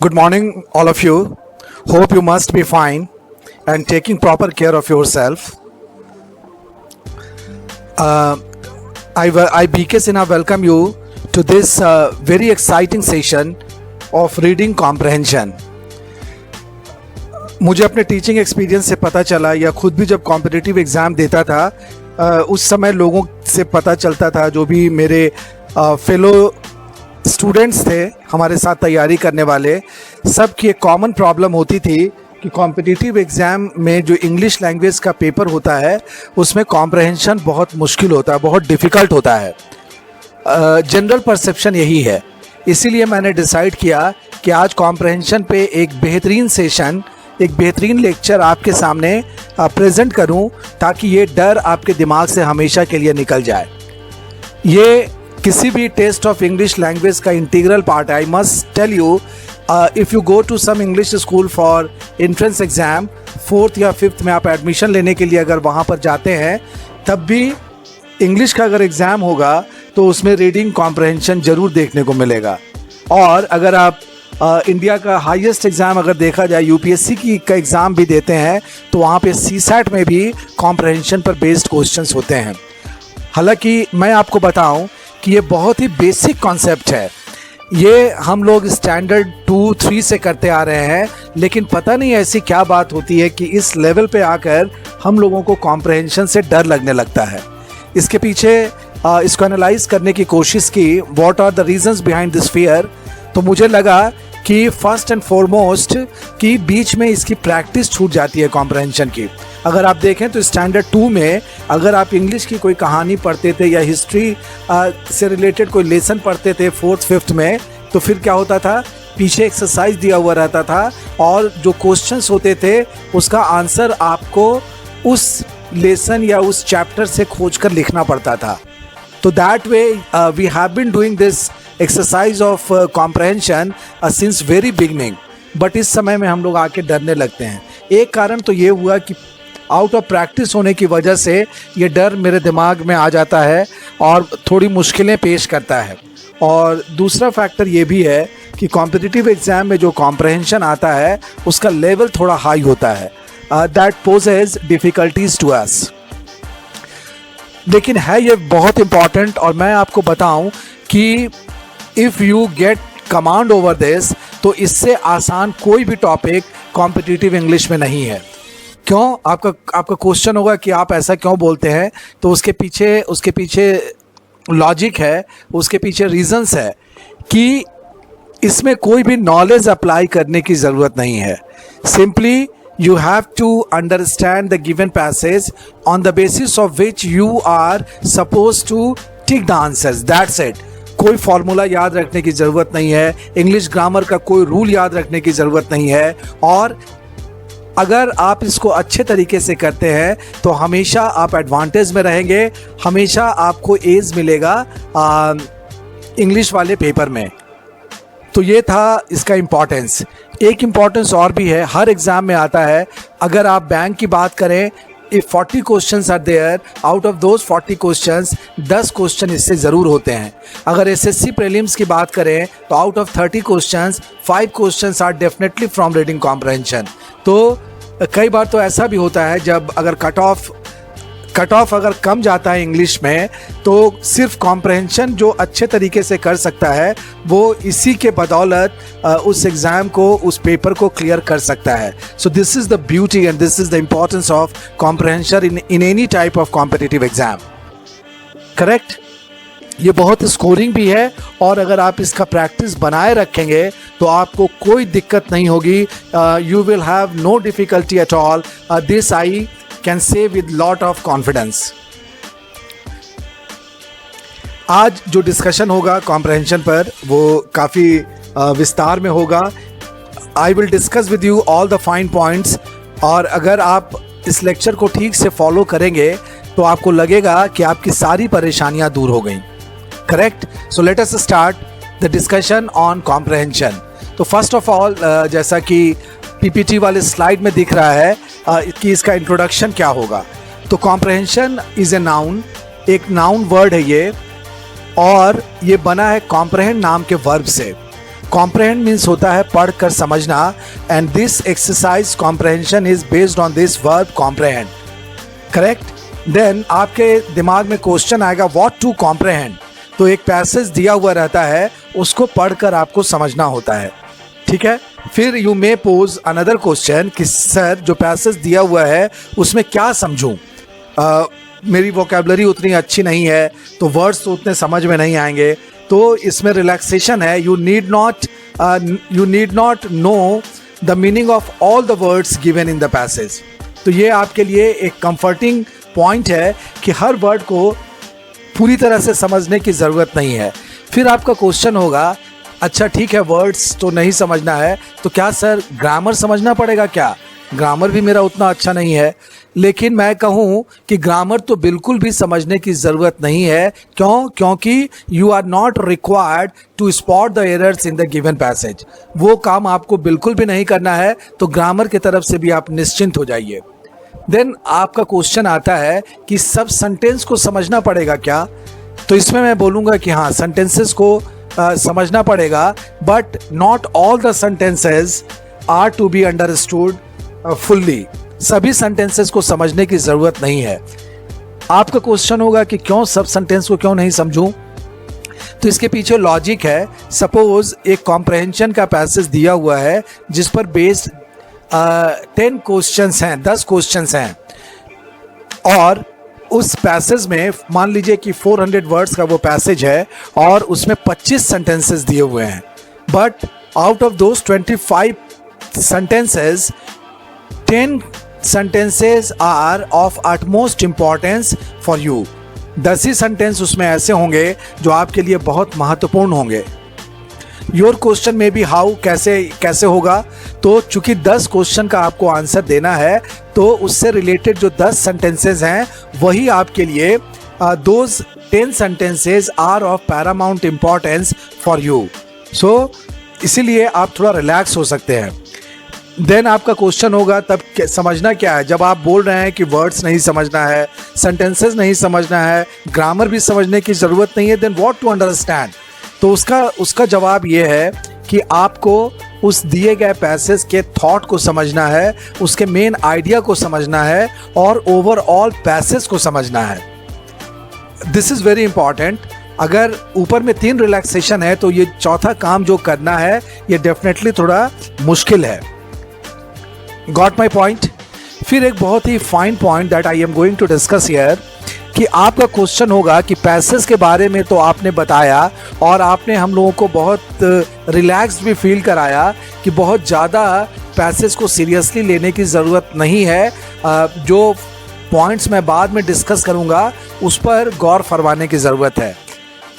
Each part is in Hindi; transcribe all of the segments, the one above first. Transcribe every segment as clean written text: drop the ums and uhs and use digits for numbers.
Good morning, all of you. Hope you must be fine and taking proper care of yourself. I BK Sinha welcome you to this very exciting session of reading comprehension. मुझे अपने टीचिंग एक्सपीरियंस से पता चला या खुद भी जब कॉम्पिटिटिव एग्ज़ाम देता था उस समय लोगों से पता चलता था, जो भी मेरे फेलो स्टूडेंट्स थे हमारे साथ तैयारी करने वाले, सब की एक कॉमन प्रॉब्लम होती थी कि कॉम्पिटिटिव एग्ज़ाम में जो इंग्लिश लैंग्वेज का पेपर होता है उसमें कॉम्प्रहेंशन बहुत मुश्किल होता है, बहुत डिफ़िकल्ट होता है। जनरल परसेप्शन यही है, इसीलिए मैंने डिसाइड किया कि आज कॉम्प्रहेंशन पे एक बेहतरीन सेशन, एक बेहतरीन लेक्चर आपके सामने प्रेजेंट करूं ताकि ये डर आपके दिमाग से हमेशा के लिए निकल जाए। ये किसी भी टेस्ट ऑफ इंग्लिश लैंग्वेज का इंटीग्रल पार्ट है। I must tell you, if you go to some English school for entrance exam 4th या 5th में आप एडमिशन लेने के लिए अगर वहाँ पर जाते हैं, तब भी इंग्लिश का अगर एग्ज़ाम होगा तो उसमें रीडिंग कॉम्प्रहेंशन ज़रूर देखने को मिलेगा। और अगर आप इंडिया का हाईएस्ट एग्ज़ाम अगर देखा जाए, यूपीएससी की का एग्ज़ाम भी देते हैं, तो वहाँ पे सीसैट में भी कॉम्प्रहेंशन पर बेस्ड क्वेश्चंस होते हैं। हालांकि मैं आपको बताऊं कि ये बहुत ही बेसिक कॉन्सेप्ट है, ये हम लोग स्टैंडर्ड 2-3 से करते आ रहे हैं, लेकिन पता नहीं ऐसी क्या बात होती है कि इस लेवल पे आकर हम लोगों को कॉम्प्रहेंशन से डर लगने लगता है। इसके पीछे इसको एनालाइज करने की कोशिश की, what are the reasons behind this fear. तो मुझे लगा कि फर्स्ट एंड फॉरमोस्ट कि बीच में इसकी प्रैक्टिस छूट जाती है कॉम्प्रहेंशन की। अगर आप देखें तो स्टैंडर्ड 2 में अगर आप इंग्लिश की कोई कहानी पढ़ते थे या हिस्ट्री से रिलेटेड कोई लेसन पढ़ते थे 4th 5th में, तो फिर क्या होता था, पीछे एक्सरसाइज दिया हुआ रहता था और जो क्वेश्चंस होते थे उसका आंसर आपको उस लेसन या उस चैप्टर से खोज कर लिखना पड़ता था। तो that way we have been doing this exercise of comprehension since very beginning, but इस समय में हम लोग आके डरने लगते हैं। एक कारण तो ये हुआ कि आउट ऑफ प्रैक्टिस होने की वजह से ये डर मेरे दिमाग में आ जाता है और थोड़ी मुश्किलें पेश करता है। और दूसरा फैक्टर ये भी है कि कॉम्पिटिटिव एग्ज़ाम में जो कॉम्प्रहेंशन आता है उसका लेवल थोड़ा हाई होता है, that poses difficulties to us. लेकिन है ये बहुत इम्पॉर्टेंट, और मैं आपको बताऊं कि if you get command over this, तो इससे आसान कोई भी टॉपिक कॉम्पिटिटिव इंग्लिश में नहीं है। क्यों? आपका क्वेश्चन होगा कि आप ऐसा क्यों बोलते हैं, तो उसके पीछे लॉजिक है, उसके पीछे रीजंस है कि इसमें कोई भी नॉलेज अप्लाई करने की ज़रूरत नहीं है। Simply you have to understand the given passage on the basis of which you are supposed to tick the answers. That's it. कोई फॉर्मूला याद रखने की ज़रूरत नहीं है, इंग्लिश ग्रामर का कोई रूल याद रखने की ज़रूरत नहीं है, और अगर आप इसको अच्छे तरीके से करते हैं तो हमेशा आप एडवांटेज में रहेंगे, हमेशा आपको एज मिलेगा इंग्लिश वाले पेपर में। तो ये था इसका इम्पॉर्टेंस। एक इम्पॉर्टेंस और भी है, हर एग्ज़ाम में आता है। अगर आप बैंक की बात करें, if 40 questions are there, out of those 40 questions 10 question इससे ज़रूर होते हैं। अगर एसएससी प्रीलिम्स की बात करें तो out of 30 questions 5 questions are definitely from reading comprehension. तो कई बार तो ऐसा भी होता है जब अगर कट ऑफ अगर कम जाता है इंग्लिश में, तो सिर्फ कॉम्प्रहेंशन जो अच्छे तरीके से कर सकता है वो इसी के बदौलत उस एग्ज़ाम को, उस पेपर को क्लियर कर सकता है। So this is the beauty and this is the importance of comprehension in any type of competitive exam. Correct? ये बहुत स्कोरिंग भी है, और अगर आप इसका प्रैक्टिस बनाए रखेंगे तो आपको कोई दिक्कत नहीं होगी। You will have no difficulty at all, this I can say with lot of confidence. आज जो डिस्कशन होगा कॉम्प्रहेंशन पर वो काफ़ी विस्तार में होगा। I will discuss with you all the fine points, और अगर आप इस लेक्चर को ठीक से फॉलो करेंगे तो आपको लगेगा कि आपकी सारी परेशानियां दूर हो गई। Correct? So let us start the discussion on comprehension. तो फर्स्ट ऑफ ऑल, जैसा कि पीपीटी वाले स्लाइड में दिख रहा है कि इसका इंट्रोडक्शन क्या होगा। तो कॉम्प्रहेंशन इज़ ए नाउन, एक नाउन वर्ड है ये, और ये बना है कॉम्प्रहेंड नाम के वर्ब से। कॉम्प्रहेंड मीन्स होता है पढ़कर समझना, and this exercise comprehension is based on this verb comprehend, correct. Then आपके दिमाग में क्वेश्चन आएगा व्हाट टू कॉम्प्रहेंड। तो एक पैसेज दिया हुआ रहता है, उसको पढ़कर आपको समझना होता है, ठीक है। फिर you may pose another question कि सर जो पैसेज दिया हुआ है उसमें क्या समझूं, मेरी वोकेबलरी उतनी अच्छी नहीं है तो वर्ड्स तो उतने समझ में नहीं आएंगे, तो इसमें रिलैक्सेशन है। You need not know the meaning of all the words given in the passage. तो ये आपके लिए एक कंफर्टिंग पॉइंट है कि हर वर्ड को पूरी तरह से समझने की ज़रूरत नहीं है। फिर आपका क्वेश्चन होगा अच्छा ठीक है वर्ड्स तो नहीं समझना है, तो क्या सर ग्रामर समझना पड़ेगा क्या? ग्रामर भी मेरा उतना अच्छा नहीं है। लेकिन मैं कहूँ कि ग्रामर तो बिल्कुल भी समझने की ज़रूरत नहीं है। क्यों? क्योंकि you are not required to spot the errors in the given passage. वो काम आपको बिल्कुल भी नहीं करना है, तो ग्रामर की तरफ से भी आप निश्चिंत हो जाइए। देन आपका क्वेश्चन आता है कि सब सेंटेंस को समझना पड़ेगा क्या? तो इसमें मैं बोलूँगा कि हाँ, सेंटेंसेस को समझना पड़ेगा, but not all the sentences are to be understood fully. सभी सेंटेंसेस को समझने की ज़रूरत नहीं है। आपका क्वेश्चन होगा कि क्यों सब सेंटेंस को क्यों नहीं समझूं? तो इसके पीछे लॉजिक है। सपोज एक कॉम्प्रहेंशन का पैसेज दिया हुआ है जिस पर बेस्ड 10 क्वेश्चंस हैं, 10 क्वेश्चंस हैं, और उस पैसेज में मान लीजिए कि 400 वर्ड्स का वो पैसेज है और उसमें 25 सेंटेंसेस दिए हुए हैं, but out of those 25 sentences 10 sentences are of utmost importance for you। 10 he sentence उसमें ऐसे होंगे जो आपके लिए बहुत महत्वपूर्ण होंगे। योर क्वेश्चन में भी हाउ, कैसे होगा? तो चूंकि 10 क्वेश्चन का आपको आंसर देना है, तो उससे रिलेटेड जो 10 सेंटेंसेज हैं वही आपके लिए those 10 sentences are of paramount importance for you. So इसीलिए आप थोड़ा रिलैक्स हो सकते हैं। देन आपका क्वेश्चन होगा तब समझना क्या है? जब आप बोल रहे हैं कि वर्ड्स नहीं समझना है, सेंटेंसेस नहीं समझना है, ग्रामर भी समझने की ज़रूरत नहीं है, देन व्हाट टू अंडरस्टैंड? तो उसका जवाब ये है कि आपको उस दिए गए पैसेज के थॉट को समझना है, उसके मेन आइडिया को समझना है और ओवरऑल पैसेज को समझना है। This is very important. अगर ऊपर में 3 रिलैक्सेशन है तो ये चौथा काम जो करना है ये डेफिनेटली थोड़ा मुश्किल है। Got my point? फिर एक बहुत ही fine point that I am going to discuss here कि आपका क्वेश्चन होगा कि पैसेज के बारे में तो आपने बताया और आपने हम लोगों को बहुत रिलैक्स्ड भी फील कराया कि बहुत ज़्यादा पैसेज को सीरियसली लेने की ज़रूरत नहीं है। जो पॉइंट्स मैं बाद में डिस्कस करूँगा उस पर गौर फरमाने की ज़रूरत है।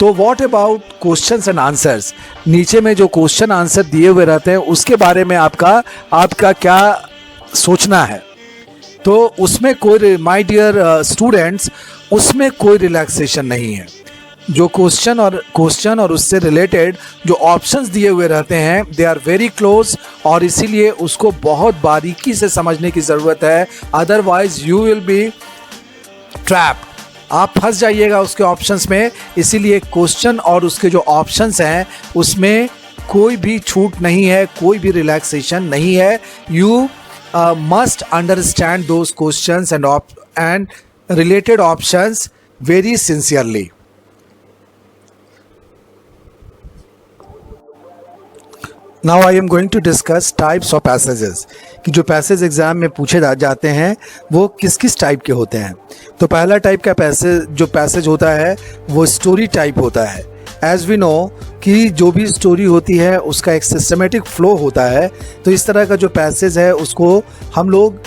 तो what about questions and answers? नीचे में जो क्वेश्चन आंसर दिए हुए रहते हैं उसके बारे में आपका क्या सोचना है? तो उसमें कोई, माय डियर स्टूडेंट्स, उसमें कोई रिलैक्सेशन नहीं है। जो क्वेश्चन और उससे रिलेटेड जो ऑप्शंस दिए हुए रहते हैं दे आर वेरी क्लोज, और इसीलिए उसको बहुत बारीकी से समझने की ज़रूरत है, otherwise you will be trapped. आप फंस जाइएगा उसके ऑप्शंस में। इसीलिए क्वेश्चन और उसके जो ऑप्शंस हैं उसमें कोई भी छूट नहीं है, कोई भी रिलैक्सेशन नहीं है। You must understand those questions and related options very sincerely. Now I am going to discuss types of passages, कि जो पैसेज एग्ज़ाम में पूछे जाते हैं वो किस किस टाइप के होते हैं। तो पहला टाइप का पैसेज होता है वो स्टोरी टाइप होता है। एज़ वी नो कि जो भी स्टोरी होती है उसका एक सिस्टमेटिक फ्लो होता है। तो इस तरह का जो पैसेज है उसको हम लोग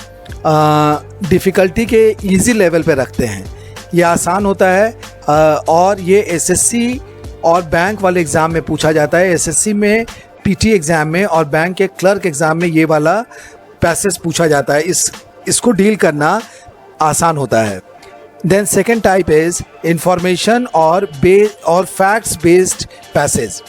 डिफ़िकल्टी के ईजी लेवल पे रखते हैं। ये आसान होता है और ये एसएससी और बैंक वाले एग्ज़ाम में पूछा जाता है। एसएससी में पीटी एग्ज़ाम में और बैंक के क्लर्क एग्ज़ाम में ये वाला पैसेज पूछा जाता है। इसको डील करना आसान होता है। Then second type is information और फैक्ट्स बेस्ड पैसेज।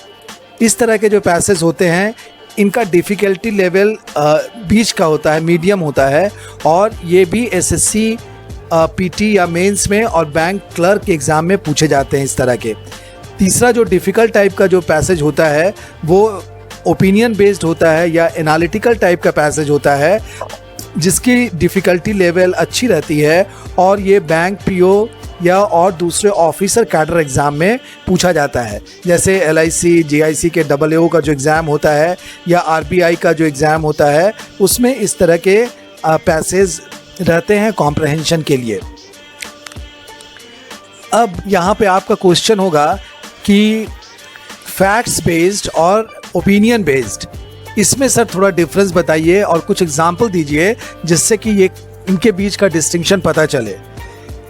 इस तरह के जो पैसेज होते हैं इनका डिफ़िकल्टी लेवल बीच का होता है, मीडियम होता है, और ये भी एसएससी, पीटी या मेंस में और बैंक क्लर्क के एग्ज़ाम में पूछे जाते हैं इस तरह के। तीसरा जो डिफ़िकल्ट टाइप का जो पैसेज होता है वो ओपिनियन बेस्ड होता है या एनालिटिकल टाइप का पैसेज होता है जिसकी डिफ़िकल्टी लेवल अच्छी रहती है और ये बैंक पीओ या और दूसरे ऑफिसर कैडर एग्ज़ाम में पूछा जाता है। जैसे LIC GIC के AAO का जो एग्ज़ाम होता है या RBI का जो एग्ज़ाम होता है उसमें इस तरह के पैसेज रहते हैं कॉम्प्रहेंशन के लिए। अब यहाँ पे आपका क्वेश्चन होगा कि फैक्ट्स बेस्ड और ओपिनियन बेस्ड, इसमें सर थोड़ा डिफरेंस बताइए और कुछ एग्जांपल दीजिए जिससे कि ये इनके बीच का डिस्टिंक्शन पता चले।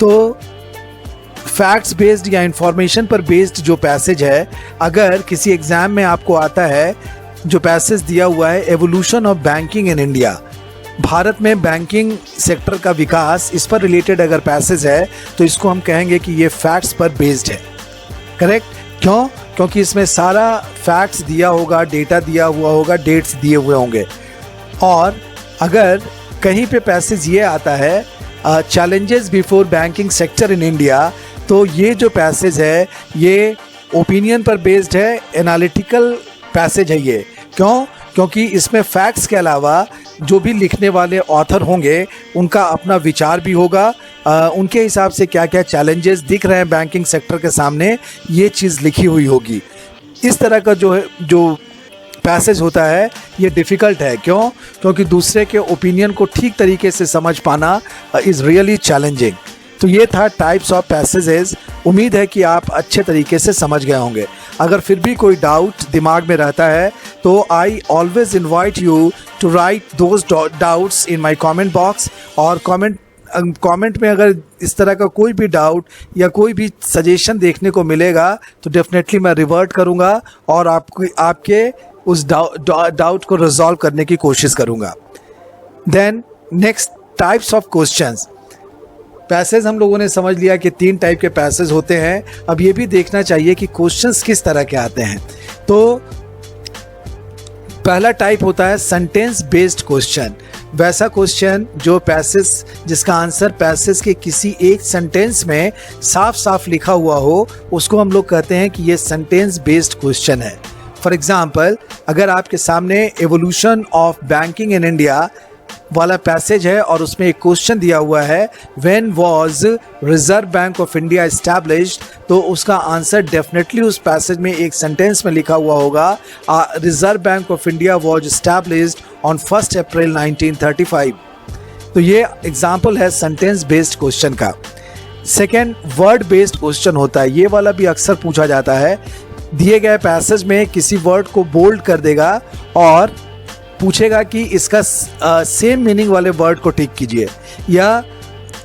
तो फैक्ट्स बेस्ड या इंफॉर्मेशन पर बेस्ड जो पैसेज है, अगर किसी एग्ज़ाम में आपको आता है जो पैसेज दिया हुआ है evolution of banking in India, Bharat में बैंकिंग सेक्टर का विकास, इस पर रिलेटेड अगर पैसेज है तो इसको हम कहेंगे कि ये फैक्ट्स पर बेस्ड है। करेक्ट? क्यों? क्योंकि इसमें सारा फैक्ट्स दिया होगा, डेटा दिया हुआ होगा, डेट्स दिए हुए होंगे। और अगर कहीं पे पैसेज ये आता है challenges before banking sector in India, तो ये जो पैसेज है ये ओपिनियन पर बेस्ड है, एनालिटिकल पैसेज है ये। क्यों? क्योंकि इसमें फैक्ट्स के अलावा जो भी लिखने वाले ऑथर होंगे उनका अपना विचार भी होगा, उनके हिसाब से क्या क्या चैलेंजेस दिख रहे हैं बैंकिंग सेक्टर के सामने, ये चीज़ लिखी हुई होगी। इस तरह का जो पैसेज होता है ये डिफ़िकल्ट है। क्यों? क्योंकि दूसरे के ओपिनियन को ठीक तरीके से समझ पाना इज़ रियली चैलेंजिंग। तो ये था टाइप्स ऑफ पैसेजेस। उम्मीद है कि आप अच्छे तरीके से समझ गए होंगे। अगर फिर भी कोई डाउट दिमाग में रहता है तो I always invite you to write those doubts in my comment box. और कमेंट में अगर इस तरह का कोई भी डाउट या कोई भी सजेशन देखने को मिलेगा तो डेफिनेटली मैं रिवर्ट करूंगा और आपके उस डाउट को रिजॉल्व करने की कोशिश करूंगा। Then next types of questions. Passage हम लोगों ने समझ लिया कि 3 टाइप के पैसेज होते हैं। अब ये भी देखना चाहिए कि क्वेश्चंस किस तरह के आते हैं। तो पहला टाइप होता है सेंटेंस बेस्ड क्वेश्चन। वैसा क्वेश्चन जो पैसेज जिसका आंसर पैसेज के किसी एक सेंटेंस में साफ साफ लिखा हुआ हो, उसको हम लोग कहते हैं कि ये सेंटेंस बेस्ड क्वेश्चन है। फॉर एग्जाम्पल, अगर आपके सामने evolution of banking in India वाला पैसेज है और उसमें एक क्वेश्चन दिया हुआ है when was reserve bank of India established, तो उसका आंसर डेफिनेटली उस पैसेज में एक सेंटेंस में लिखा हुआ होगा reserve bank of India was established on 1 अप्रैल 1935। तो ये एग्जाम्पल है सेंटेंस बेस्ड क्वेश्चन का। सेकेंड, वर्ड बेस्ड क्वेश्चन होता है। ये वाला भी अक्सर पूछा जाता है। दिए गए पैसेज में किसी वर्ड को बोल्ड कर देगा और पूछेगा कि इसका सेम मीनिंग वाले वर्ड को टिक कीजिए, या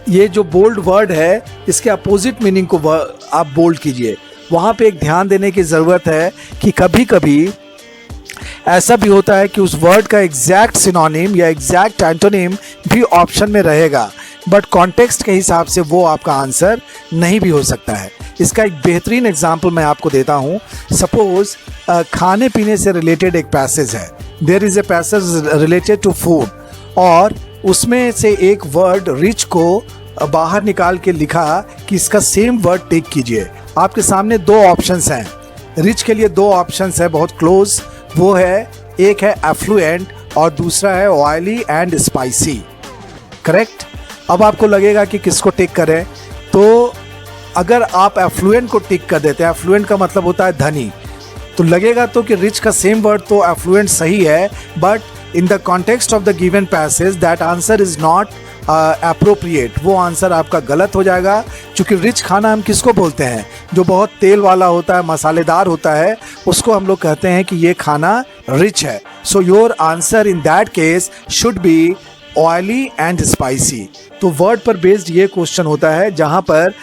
ये जो बोल्ड वर्ड है इसके अपोजिट मीनिंग को आप बोल्ड कीजिए। वहाँ पे एक ध्यान देने की ज़रूरत है कि कभी कभी ऐसा भी होता है कि उस वर्ड का एग्जैक्ट सिनोनिम या एग्जैक्ट एंटोनिम भी ऑप्शन में रहेगा, बट कॉन्टेक्स्ट के हिसाब से वो आपका आंसर नहीं भी हो सकता है। इसका एक बेहतरीन एग्जाम्पल मैं आपको देता हूँ। सपोज खाने पीने से रिलेटेड एक पैसेज है, there is a passage related to food, और उसमें से एक वर्ड रिच को बाहर निकाल के लिखा कि इसका सेम वर्ड टिक कीजिए। आपके सामने 2 ऑप्शंस हैं, रिच के लिए 2 ऑप्शंस है बहुत क्लोज। वो है, एक है एफ्लुएंट और दूसरा है ऑयली एंड स्पाइसी। करेक्ट? अब आपको लगेगा कि किसको टिक करें, तो अगर आप एफ्लुएंट को टिक कर देते हैं, एफ्लुएंट का मतलब होता है धनी, तो लगेगा तो कि रिच का सेम वर्ड तो एफ्लुएंट सही है, but in the context of the given passage that answer is not appropriate. वो आंसर आपका गलत हो जाएगा, क्योंकि रिच खाना हम किसको बोलते हैं? जो बहुत तेल वाला होता है, मसालेदार होता है, उसको हम लोग कहते हैं कि ये खाना रिच है। So your answer in that case should be oily and spicy. तो वर्ड पर बेस्ड ये क्वेश्चन होता है जहाँ पर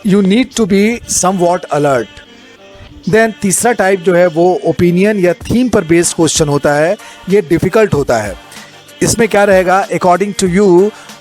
you need to be somewhat alert. Then तीसरा टाइप जो है वो ओपिनियन या थीम पर बेस्ड क्वेश्चन होता है। ये डिफ़िकल्ट होता है। इसमें क्या रहेगा, according to you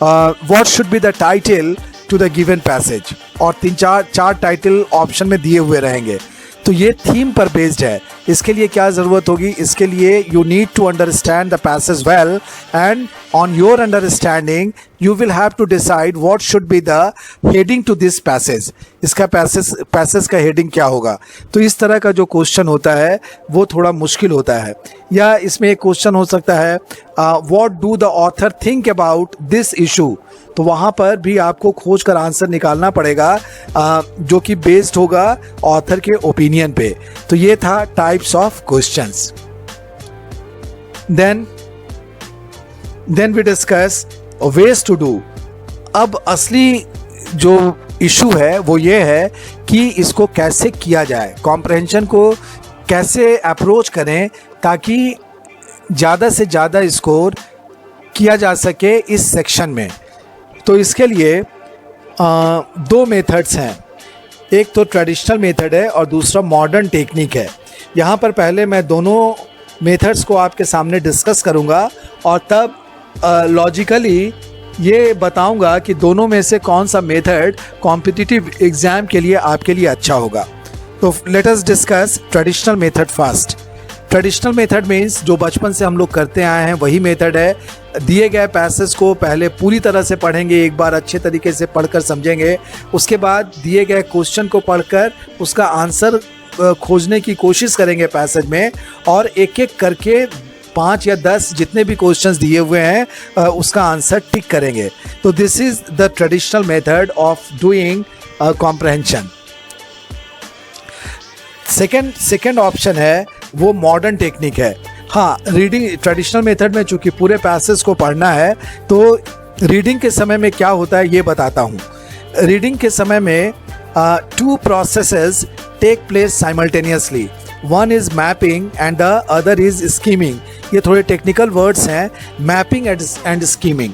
what should be the title to the given passage, और 3-4 टाइटल ऑप्शन में दिए हुए रहेंगे। तो ये थीम पर बेस्ड है। इसके लिए क्या ज़रूरत होगी? इसके लिए you need to understand the passage well, and on your understanding you will have to decide what should be the heading to this passage. इसका पैसेज का हेडिंग क्या होगा. तो इस तरह का जो क्वेश्चन होता है वो थोड़ा मुश्किल होता है. या इसमें एक क्वेश्चन हो सकता है what do the author think about this issue. तो वहाँ पर भी आपको खोज कर आंसर निकालना पड़ेगा जो कि बेस्ड होगा ऑथर के ओपिनियन पे. तो ये था types of questions. Then we discuss ways to do. अब असली जो इशू है वो ये है कि इसको कैसे किया जाए, कॉम्प्रहेंशन को कैसे अप्रोच करें ताकि ज़्यादा से ज़्यादा स्कोर किया जा सके इस सेक्शन में. तो इसके लिए दो मेथड्स हैं. एक तो ट्रेडिशनल मेथड है और दूसरा मॉडर्न टेक्निक है. यहाँ पर पहले मैं दोनों मेथड्स को आपके सामने डिस्कस करूँगा और तब लॉजिकली ये बताऊँगा कि दोनों में से कौन सा मेथड कॉम्पिटिटिव एग्ज़ाम के लिए आपके लिए अच्छा होगा. तो let us discuss traditional method first. Traditional method means जो बचपन से हम लोग करते आए हैं वही मेथड है. दिए गए पैसेज को पहले पूरी तरह से पढ़ेंगे, एक बार अच्छे तरीके से पढ़कर समझेंगे, उसके बाद दिए गए क्वेश्चन को पढ़कर उसका आंसर खोजने की कोशिश करेंगे पैसेज में और एक एक करके 5 या 10 जितने भी क्वेश्चंस दिए हुए हैं उसका आंसर टिक करेंगे. तो this is the traditional method of doing comprehension. Second option है वो मॉडर्न टेक्निक है. हाँ, रीडिंग ट्रेडिशनल मेथड में चूँकि पूरे पैसेज को पढ़ना है तो रीडिंग के समय में क्या होता है ये बताता हूँ. रीडिंग के समय में 2 processes take place simultaneously. One is mapping and the other is scheming. ये थोड़े टेक्निकल वर्ड्स हैं, मैपिंग एंड स्कीमिंग.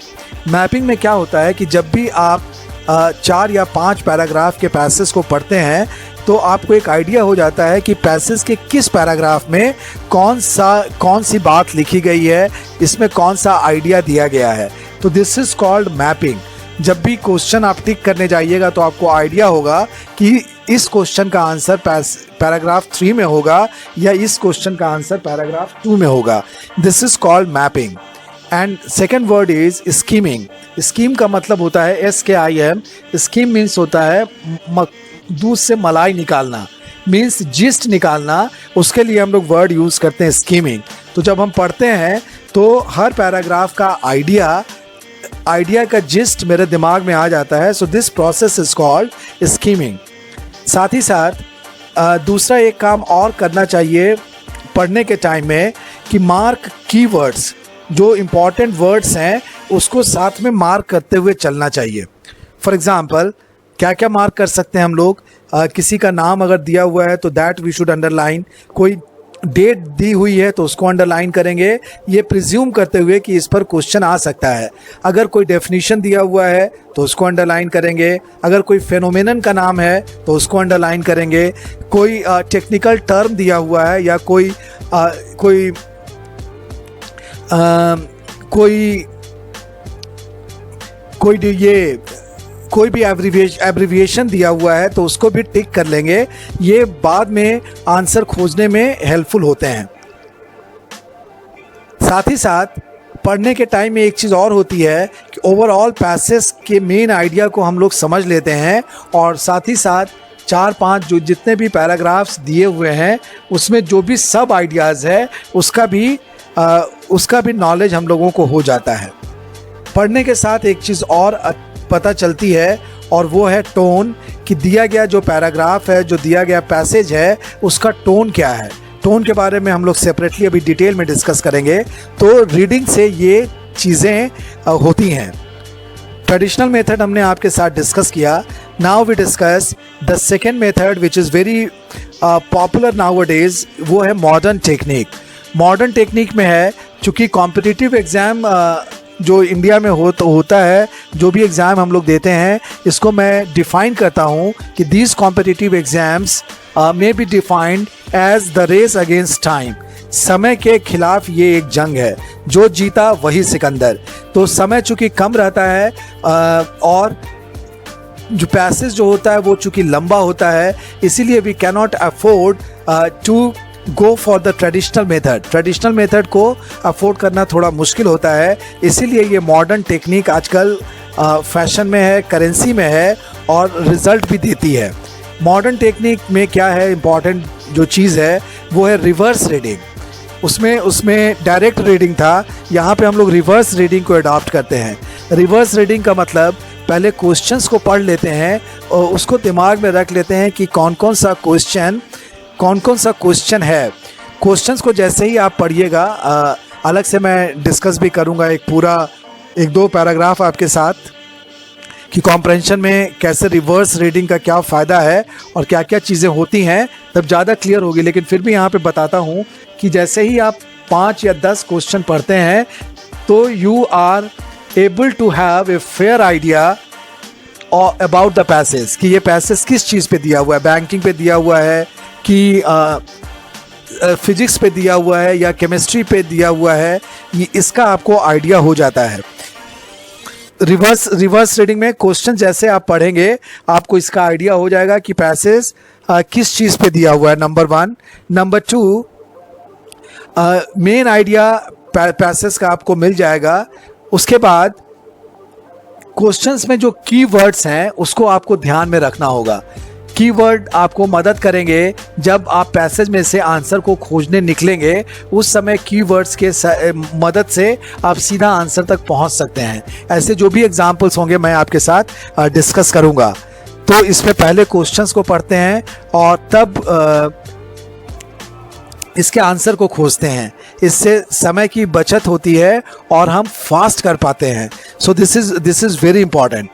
मैपिंग में क्या होता है कि जब भी आप 4 या 5 पैराग्राफ के पैसेज को पढ़ते हैं तो आपको एक आइडिया हो जाता है कि पैसेज के किस पैराग्राफ में कौन सी बात लिखी गई है, इसमें कौन सा आइडिया दिया गया है. तो दिस इज़ कॉल्ड मैपिंग. जब भी क्वेश्चन आप टिक करने जाइएगा तो आपको आइडिया होगा कि इस क्वेश्चन का आंसर पैराग्राफ 3 में होगा या इस क्वेश्चन का आंसर पैराग्राफ 2 में होगा. This is called mapping. And second word is skimming. Skim का मतलब होता है SKIM. स्कीम मीन्स होता है दूध से मलाई निकालना, मीन्स जिस्ट निकालना. उसके लिए हम लोग वर्ड यूज़ करते हैं स्कीमिंग. तो जब हम पढ़ते हैं तो हर पैराग्राफ का आइडिया का जिस्ट मेरे दिमाग में आ जाता है. So this process is called skimming. साथ ही साथ दूसरा एक काम और करना चाहिए पढ़ने के टाइम में कि मार्क कीवर्ड्स, जो इम्पॉर्टेंट वर्ड्स हैं उसको साथ में मार्क करते हुए चलना चाहिए. फॉर एग्ज़ाम्पल क्या क्या मार्क कर सकते हैं हम लोग. किसी का नाम अगर दिया हुआ है तो दैट वी शुड अंडरलाइन. कोई डेट दी हुई है तो उसको अंडरलाइन करेंगे, ये प्रिज्यूम करते हुए कि इस पर क्वेश्चन आ सकता है. अगर कोई डेफिनेशन दिया हुआ है तो उसको अंडरलाइन करेंगे. अगर कोई फेनोमेनन का नाम है तो उसको अंडरलाइन करेंगे. कोई टेक्निकल टर्म दिया हुआ है या कोई भी एब्रीविएशन दिया हुआ है तो उसको भी टिक कर लेंगे. ये बाद में आंसर खोजने में हेल्पफुल होते हैं. साथ ही साथ पढ़ने के टाइम में एक चीज़ और होती है कि ओवरऑल पैसेज के मेन आइडिया को हम लोग समझ लेते हैं और साथ ही साथ 4-5 जो जितने भी पैराग्राफ्स दिए हुए हैं उसमें जो भी सब आइडियाज़ है उसका भी नॉलेज हम लोगों को हो जाता है. पढ़ने के साथ एक चीज़ और पता चलती है और वो है टोन, कि दिया गया जो पैराग्राफ है, जो दिया गया पैसेज है उसका टोन क्या है. टोन के बारे में हम लोग सेपरेटली अभी डिटेल में डिस्कस करेंगे. तो रीडिंग से ये चीज़ें होती हैं. ट्रेडिशनल मेथड हमने आपके साथ डिस्कस किया. Now we discuss the second method which is very popular nowadays, वो है मॉडर्न टेक्निक. मॉडर्न टेक्निक में है चूँकि कॉम्पिटिटिव एग्ज़ाम जो इंडिया में होता है, जो भी एग्ज़ाम हम लोग देते हैं, इसको मैं डिफ़ाइन करता हूँ कि these competitive exams may be defined as the race against time. समय के खिलाफ ये एक जंग है, जो जीता वही सिकंदर. तो समय चूँकि कम रहता है और जो पैसेज जो होता है वो चूँकि लंबा होता है, इसीलिए we cannot afford to go for the traditional method. Traditional method को अफोर्ड करना थोड़ा मुश्किल होता है, इसीलिए ये मॉडर्न टेक्निक आजकल फैशन में है, करेंसी में है और रिज़ल्ट भी देती है। मॉडर्न टेक्निक में क्या है, इम्पॉर्टेंट जो चीज़ है वो है रिवर्स रीडिंग। उसमें डायरेक्ट रीडिंग था, यहाँ पे हम लोग रिवर्स रीडिंग को अडॉप्ट करते हैं। रिवर्स रीडिंग का मतलब पहले क्वेश्चंस को पढ़ लेते हैं और उसको दिमाग में रख लेते हैं कि कौन कौन सा क्वेश्चन है। क्वेश्चंस को जैसे ही आप पढ़िएगा, अलग से मैं डिस्कस भी करूँगा एक दो पैराग्राफ आपके साथ कि कॉम्प्रहेंशन में कैसे रिवर्स रीडिंग का क्या फ़ायदा है और क्या क्या चीज़ें होती हैं, तब ज़्यादा क्लियर होगी। लेकिन फिर भी यहाँ पे बताता हूँ कि जैसे ही आप 5 या 10 क्वेश्चन पढ़ते हैं तो you are able to have a fair idea about the passage, कि ये पैसेज किस चीज़ पे दिया हुआ है, बैंकिंग पे दिया हुआ है कि फिजिक्स पे दिया हुआ है या केमिस्ट्री पे दिया हुआ है, ये इसका आपको आइडिया हो जाता है। रिवर्स रीडिंग में क्वेश्चन जैसे आप पढ़ेंगे आपको इसका आइडिया हो जाएगा कि पैसेज किस चीज़ पे दिया हुआ है, number 1। Number 2, main idea passage का आपको मिल जाएगा। उसके बाद क्वेश्चंस में जो कीवर्ड्स हैं उसको आपको ध्यान में रखना होगा। कीवर्ड आपको मदद करेंगे जब आप पैसेज में से आंसर को खोजने निकलेंगे, उस समय कीवर्ड्स के मदद से आप सीधा आंसर तक पहुंच सकते हैं। ऐसे जो भी एग्जांपल्स होंगे मैं आपके साथ डिस्कस करूंगा। तो इसमें पहले क्वेश्चंस को पढ़ते हैं और तब इसके आंसर को खोजते हैं। इससे समय की बचत होती है और हम फास्ट कर पाते हैं। So this is very important.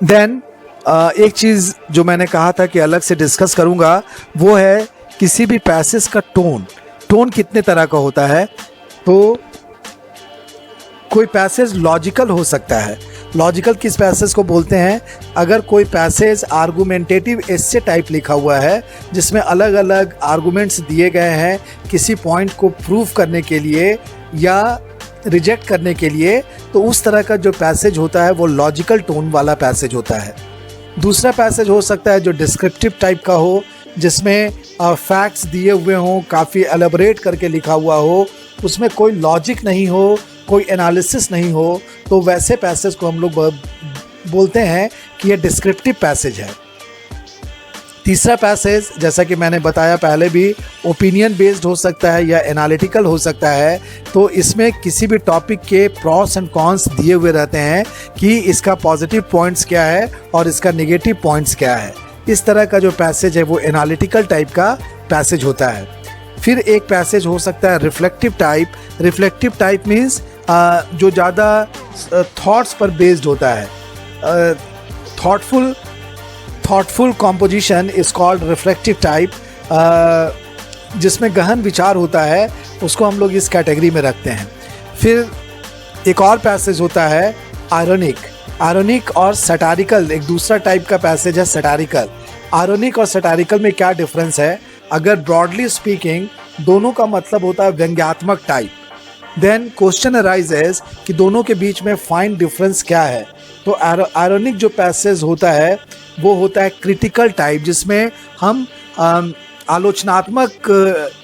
Then एक चीज़ जो मैंने कहा था कि अलग से डिस्कस करूंगा, वो है किसी भी पैसेज का टोन कितने तरह का होता है। तो कोई पैसेज लॉजिकल हो सकता है। लॉजिकल किस पैसेज को बोलते हैं? अगर कोई पैसेज आर्गुमेंटेटिव एस्से टाइप लिखा हुआ है, जिसमें अलग अलग आर्गुमेंट्स दिए गए हैं किसी पॉइंट को प्रूव करने के लिए या रिजेक्ट करने के लिए, तो उस तरह का जो पैसेज होता है वो लॉजिकल टोन वाला पैसेज होता है। दूसरा पैसेज हो सकता है जो डिस्क्रिप्टिव टाइप का हो, जिसमें फैक्ट्स दिए हुए हों, काफ़ी एलेबोरेट करके लिखा हुआ हो, उसमें कोई लॉजिक नहीं हो, कोई एनालिसिस नहीं हो, तो वैसे पैसेज को हम लोग बोलते हैं कि ये डिस्क्रिप्टिव पैसेज है। तीसरा पैसेज, जैसा कि मैंने बताया पहले भी, ओपिनियन बेस्ड हो सकता है या एनालिटिकल हो सकता है। तो इसमें किसी भी टॉपिक के प्रॉस एंड कॉन्स दिए हुए रहते हैं कि इसका पॉजिटिव पॉइंट्स क्या है और इसका नेगेटिव पॉइंट्स क्या है। इस तरह का जो पैसेज है वो एनालिटिकल टाइप का पैसेज होता है। फिर एक पैसेज हो सकता है reflective type. Reflective type means जो ज़्यादा थॉट्स पर बेस्ड होता है। Thoughtful composition is called reflective type. जिसमें गहन विचार होता है, उसको हम लोग इस कैटेगरी में रखते हैं। फिर एक और पैसेज होता है आयरनिक और सटारिकल। एक दूसरा टाइप का पैसेज है सटारिकल। आयरनिक और सटारिकल में क्या डिफरेंस है? अगर ब्रॉडली स्पीकिंग दोनों का मतलब होता है व्यंग्यात्मक टाइप, देन क्वेश्चन अराइजेस कि दोनों के बीच में फाइन डिफरेंस क्या है। तो आयरनिक जो पैसेज होता है वो होता है क्रिटिकल टाइप, जिसमें हम आलोचनात्मक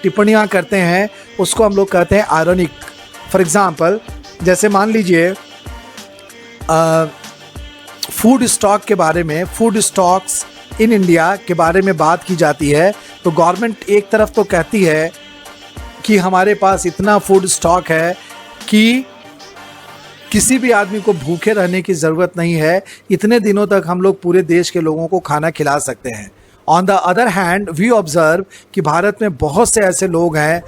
टिप्पणियाँ करते हैं, उसको हम लोग कहते हैं आयरनिक। फॉर एग्जांपल, जैसे मान लीजिए फूड स्टॉक के बारे में, फूड स्टॉक्स इन इंडिया के बारे में बात की जाती है, तो गवर्नमेंट एक तरफ तो कहती है कि हमारे पास इतना फूड स्टॉक है कि किसी भी आदमी को भूखे रहने की ज़रूरत नहीं है, इतने दिनों तक हम लोग पूरे देश के लोगों को खाना खिला सकते हैं। On the other hand we observe कि भारत में बहुत से ऐसे लोग हैं,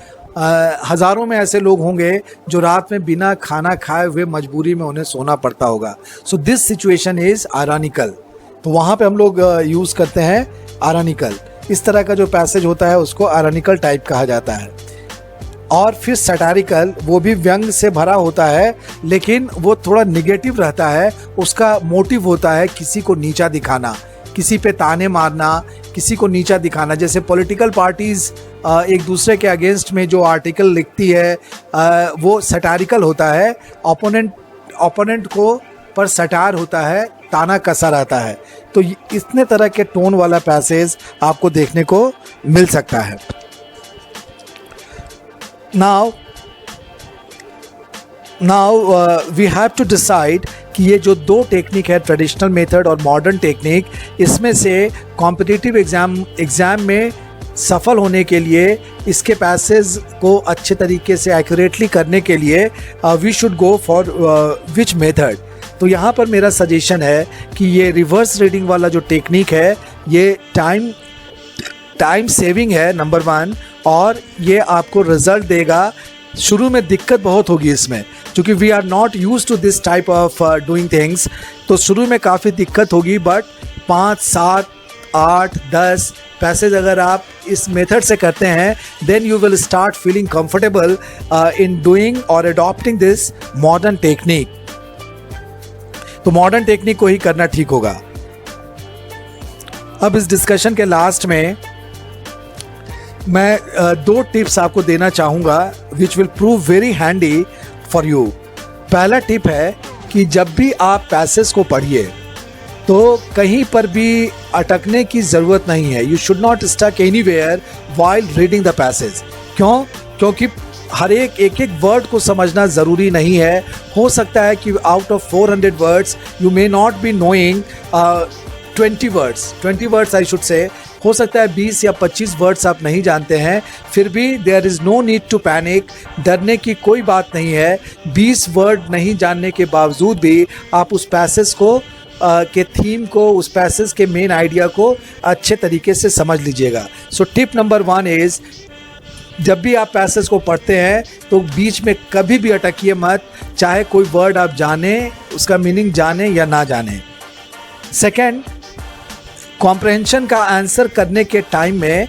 हज़ारों में ऐसे लोग होंगे जो रात में बिना खाना खाए हुए मजबूरी में उन्हें सोना पड़ता होगा। So this situation is ironical. तो वहाँ पे हम लोग यूज़ करते हैं आयरनिकल। इस तरह का जो पैसेज होता है उसको आयरनिकल टाइप कहा जाता है। और फिर सटारिकल, वो भी व्यंग से भरा होता है, लेकिन वो थोड़ा निगेटिव रहता है। उसका मोटिव होता है किसी को नीचा दिखाना, किसी पे ताने मारना, किसी को नीचा दिखाना। जैसे पॉलिटिकल पार्टीज़ एक दूसरे के अगेंस्ट में जो आर्टिकल लिखती है वो सटारिकल होता है। ओपोनेंट को पर सटार होता है, ताना कसा रहता है। तो इतने तरह के टोन वाला पैसेज आपको देखने को मिल सकता है। Now we have to decide कि ये जो दो टेक्निक है, ट्रेडिशनल मेथड और मॉडर्न टेक्निक, इसमें से कॉम्पिटिटिव एग्ज़ाम में सफल होने के लिए, इसके पैसेज को अच्छे तरीके से एक्यूरेटली करने के लिए we should go for which method. तो यहाँ पर मेरा सजेशन है कि ये रिवर्स रीडिंग वाला जो टेक्निक है, ये टाइम सेविंग है नंबर 1, और ये आपको रिजल्ट देगा। शुरू में दिक्कत बहुत होगी इसमें, क्योंकि we are not use to this type of doing things, तो शुरू में काफ़ी दिक्कत होगी, बट 5, 7, 8, 10 पैसेज अगर आप इस मेथड से करते हैं, then you will start feeling comfortable in doing और अडॉप्टिंग दिस मॉडर्न टेक्निक। तो मॉडर्न टेक्निक को ही करना ठीक होगा। अब इस डिस्कशन के लास्ट में मैं 2 टिप्स आपको देना चाहूँगा which will prove very handy for you. पहला टिप है कि जब भी आप पैसेज को पढ़िए तो कहीं पर भी अटकने की ज़रूरत नहीं है। You should not stuck anywhere while reading the passage. क्यों? क्योंकि हर एक वर्ड को समझना ज़रूरी नहीं है। हो सकता है कि out of 400 words you may not be knowing 20 words I should say. हो सकता है 20 या 25 वर्ड्स आप नहीं जानते हैं, फिर भी there is no need to panic. डरने की कोई बात नहीं है। 20 वर्ड नहीं जानने के बावजूद भी आप उस पैसेज को के थीम को, उस पैसेज के मेन आइडिया को अच्छे तरीके से समझ लीजिएगा। सो टिप नंबर 1 इज़, जब भी आप पैसेज को पढ़ते हैं तो बीच में कभी भी अटकिए मत, चाहे कोई वर्ड आप जाने, उसका मीनिंग जाने या ना जाने। सेकंड, कॉम्प्रहेंशन का आंसर करने के टाइम में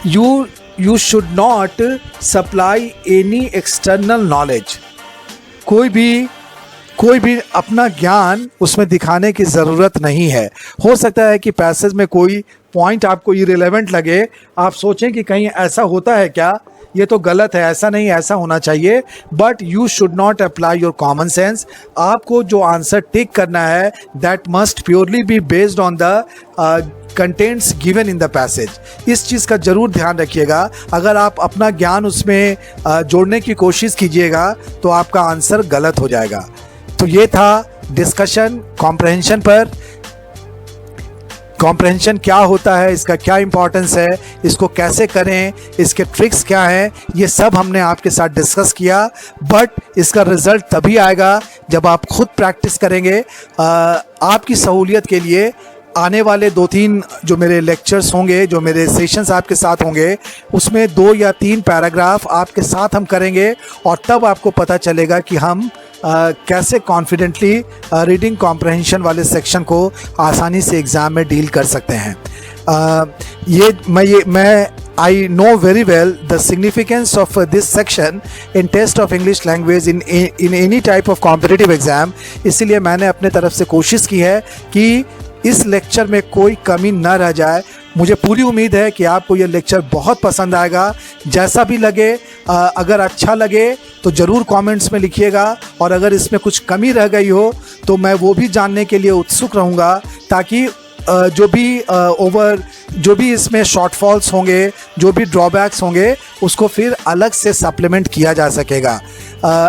you should not supply any external knowledge. कोई भी अपना ज्ञान उसमें दिखाने की ज़रूरत नहीं है। हो सकता है कि पैसेज में कोई पॉइंट आपको इरेलेवेंट लगे, आप सोचें कि कहीं ऐसा होता है क्या, ये तो गलत है, ऐसा नहीं, ऐसा होना चाहिए, but you should not apply your common sense. आपको जो आंसर टिक करना है that must purely be based on the contents given in the passage. इस चीज़ का ज़रूर ध्यान रखिएगा। अगर आप अपना ज्ञान उसमें जोड़ने की कोशिश कीजिएगा तो आपका आंसर गलत हो जाएगा। तो ये था डिस्कशन कॉम्प्रहेंशन पर। कॉम्प्रहेंशन क्या होता है, इसका क्या इंपॉर्टेंस है, इसको कैसे करें, इसके ट्रिक्स क्या हैं, ये सब हमने आपके साथ डिस्कस किया। बट इसका रिज़ल्ट तभी आएगा जब आप खुद प्रैक्टिस करेंगे। आपकी सहूलियत के लिए आने वाले 2-3 जो मेरे लेक्चर्स होंगे, जो मेरे सेशंस आपके साथ होंगे, उसमें 2 या 3 पैराग्राफ आपके साथ हम करेंगे, और तब आपको पता चलेगा कि हम कैसे कॉन्फिडेंटली रीडिंग कॉम्प्रहेंशन वाले सेक्शन को आसानी से एग्ज़ाम में डील कर सकते हैं। मैं I know very well the significance of this section in test of English language in any type of competitive exam. इसीलिए मैंने अपने तरफ से कोशिश की है कि इस लेक्चर में कोई कमी न रह जाए। मुझे पूरी उम्मीद है कि आपको ये लेक्चर बहुत पसंद आएगा। जैसा भी लगे, अगर अच्छा लगे तो ज़रूर कमेंट्स में लिखिएगा, और अगर इसमें कुछ कमी रह गई हो तो मैं वो भी जानने के लिए उत्सुक रहूँगा, ताकि जो भी इसमें शॉर्टफॉल्स होंगे, जो भी ड्रॉबैक्स होंगे, उसको फिर अलग से सप्लीमेंट किया जा सकेगा।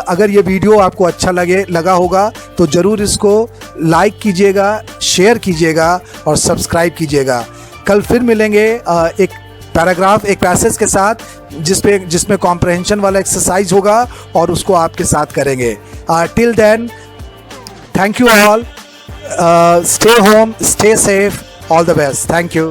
अगर ये वीडियो आपको अच्छा लगा होगा तो ज़रूर इसको लाइक कीजिएगा, शेयर कीजिएगा और सब्सक्राइब कीजिएगा। कल फिर मिलेंगे एक पैसेज के साथ जिसमें कॉम्प्रहेंशन वाला एक्सरसाइज होगा, और उसको आपके साथ करेंगे। Till then, thank you all, stay home, stay safe, all the best. Thank you.